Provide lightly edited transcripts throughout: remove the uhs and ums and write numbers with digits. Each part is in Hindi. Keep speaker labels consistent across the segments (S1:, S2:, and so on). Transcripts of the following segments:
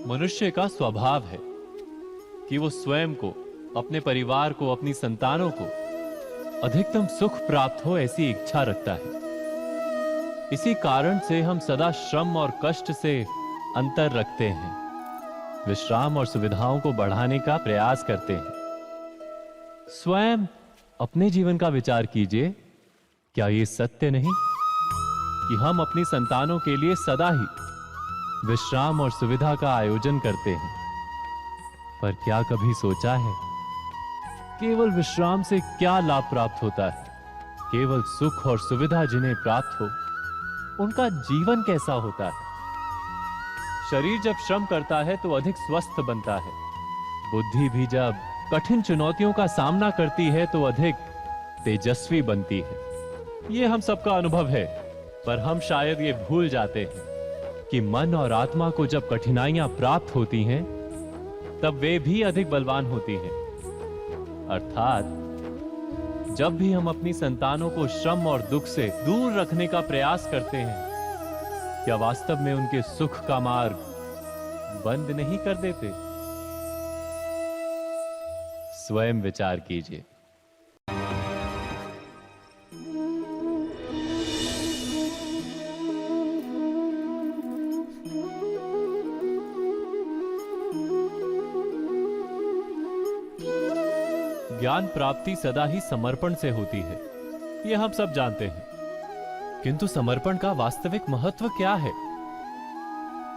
S1: मनुष्य का स्वभाव है कि वो स्वयं को, अपने परिवार को, अपनी संतानों को अधिकतम सुख प्राप्त हो ऐसी इच्छा रखता है। इसी कारण से हम सदा श्रम और कष्ट से अंतर रखते हैं, विश्राम और सुविधाओं को बढ़ाने का प्रयास करते हैं। स्वयं अपने जीवन का विचार कीजिए, क्या ये सत्य नहीं कि हम अपनी संतानों के लिए सदा ही विश्राम और सुविधा का आयोजन करते हैं? पर क्या कभी सोचा है केवल विश्राम से क्या लाभ प्राप्त होता है? केवल सुख और सुविधा जिन्हें प्राप्त हो उनका जीवन कैसा होता है? शरीर जब श्रम करता है तो अधिक स्वस्थ बनता है। बुद्धि भी जब कठिन चुनौतियों का सामना करती है तो अधिक तेजस्वी बनती है। यह हम सबका अनुभव है, पर हम शायद ये भूल जाते हैं कि मन और आत्मा को जब कठिनाइयां प्राप्त होती हैं तब वे भी अधिक बलवान होती हैं। अर्थात जब भी हम अपनी संतानों को श्रम और दुख से दूर रखने का प्रयास करते हैं, क्या वास्तव में उनके सुख का मार्ग बंद नहीं कर देते? स्वयं विचार कीजिए। ज्ञान प्राप्ति सदा ही समर्पण से होती है, यह हम सब जानते हैं। किंतु समर्पण का वास्तविक महत्व क्या है?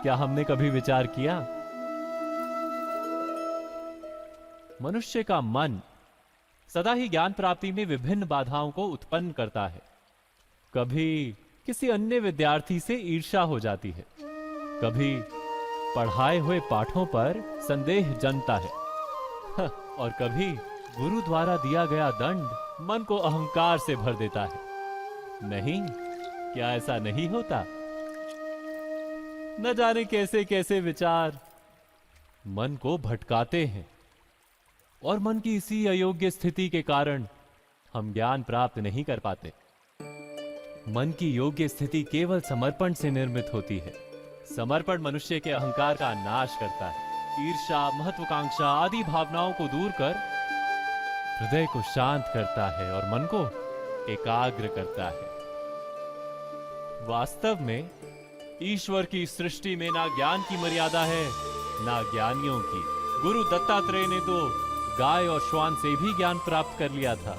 S1: क्या हमने कभी विचार किया? मनुष्य का मन सदा ही ज्ञान प्राप्ति में विभिन्न बाधाओं को उत्पन्न करता है। कभी किसी अन्य विद्यार्थी से ईर्ष्या हो जाती है, कभी पढ़ाए हुए पाठों पर संदेह जन्मता है और कभी गुरु द्वारा दिया गया दंड मन को अहंकार से भर देता है। नहीं, क्या ऐसा नहीं होता? न जाने कैसे कैसे विचार मन को भटकाते हैं और मन की इसी अयोग्य स्थिति के कारण हम ज्ञान प्राप्त नहीं कर पाते। मन की योग्य स्थिति केवल समर्पण से निर्मित होती है। समर्पण मनुष्य के अहंकार का नाश करता है। ईर्ष्या, महत्वाकांक्षा आदि भावनाओं को दूर कर हृदय को शांत करता है और मन को एकाग्र करता है। वास्तव में ईश्वर की सृष्टि में ना ज्ञान की मर्यादा है, ना ज्ञानियों की। गुरु दत्तात्रेय ने तो गाय और श्वान से भी ज्ञान प्राप्त कर लिया था।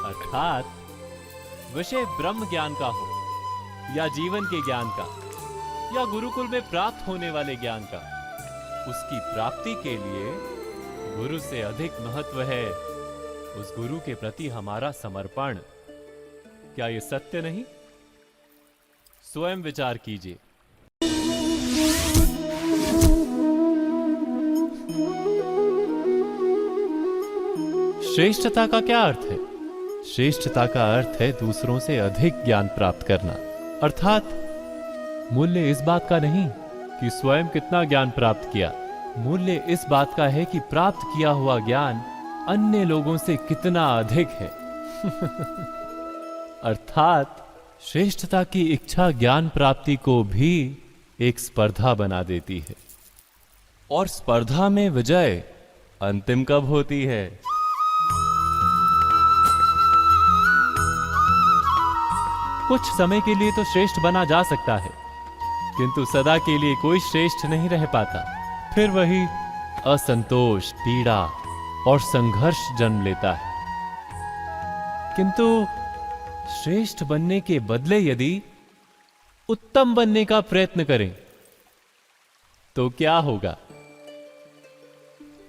S1: अर्थात विषय ब्रह्म ज्ञान का हो या जीवन के ज्ञान का या गुरुकुल में प्राप्त होने वाले ज्ञान का, उसकी प्राप्ति के लिए गुरु से अधिक महत्व है उस गुरु के प्रति हमारा समर्पण। क्या यह सत्य नहीं? स्वयं विचार कीजिए। श्रेष्ठता का क्या अर्थ है? श्रेष्ठता का अर्थ है दूसरों से अधिक ज्ञान प्राप्त करना। अर्थात मूल्य इस बात का नहीं कि स्वयं कितना ज्ञान प्राप्त किया, मूल्य इस बात का है कि प्राप्त किया हुआ ज्ञान अन्य लोगों से कितना अधिक है। अर्थात श्रेष्ठता की इच्छा ज्ञान प्राप्ति को भी एक स्पर्धा बना देती है। और स्पर्धा में विजय अंतिम कब होती है? कुछ समय के लिए तो श्रेष्ठ बना जा सकता है, किंतु सदा के लिए कोई श्रेष्ठ नहीं रह पाता। फिर वही असंतोष, पीड़ा और संघर्ष जन्म लेता है। किंतु श्रेष्ठ बनने के बदले यदि उत्तम बनने का प्रयत्न करें तो क्या होगा?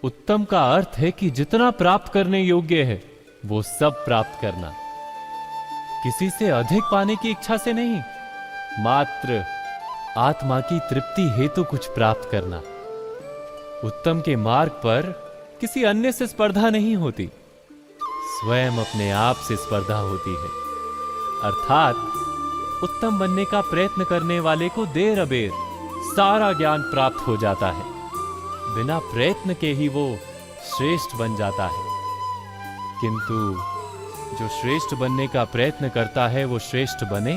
S1: उत्तम का अर्थ है कि जितना प्राप्त करने योग्य है वो सब प्राप्त करना, किसी से अधिक पाने की इच्छा से नहीं, मात्र आत्मा की तृप्ति हेतु कुछ प्राप्त करना। उत्तम के मार्ग पर किसी अन्य से स्पर्धा नहीं होती, स्वयं अपने आप से स्पर्धा होती है। अर्थात उत्तम बनने का प्रयत्न करने वाले को देर अबेर सारा ज्ञान प्राप्त हो जाता है। बिना प्रयत्न के ही वो श्रेष्ठ बन जाता है। किंतु जो श्रेष्ठ बनने का प्रयत्न करता है वो श्रेष्ठ बने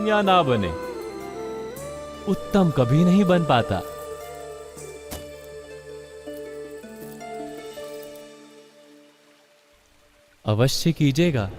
S1: या ना बने, उत्तम कभी नहीं बन पाता। अवश्य कीजिएगा।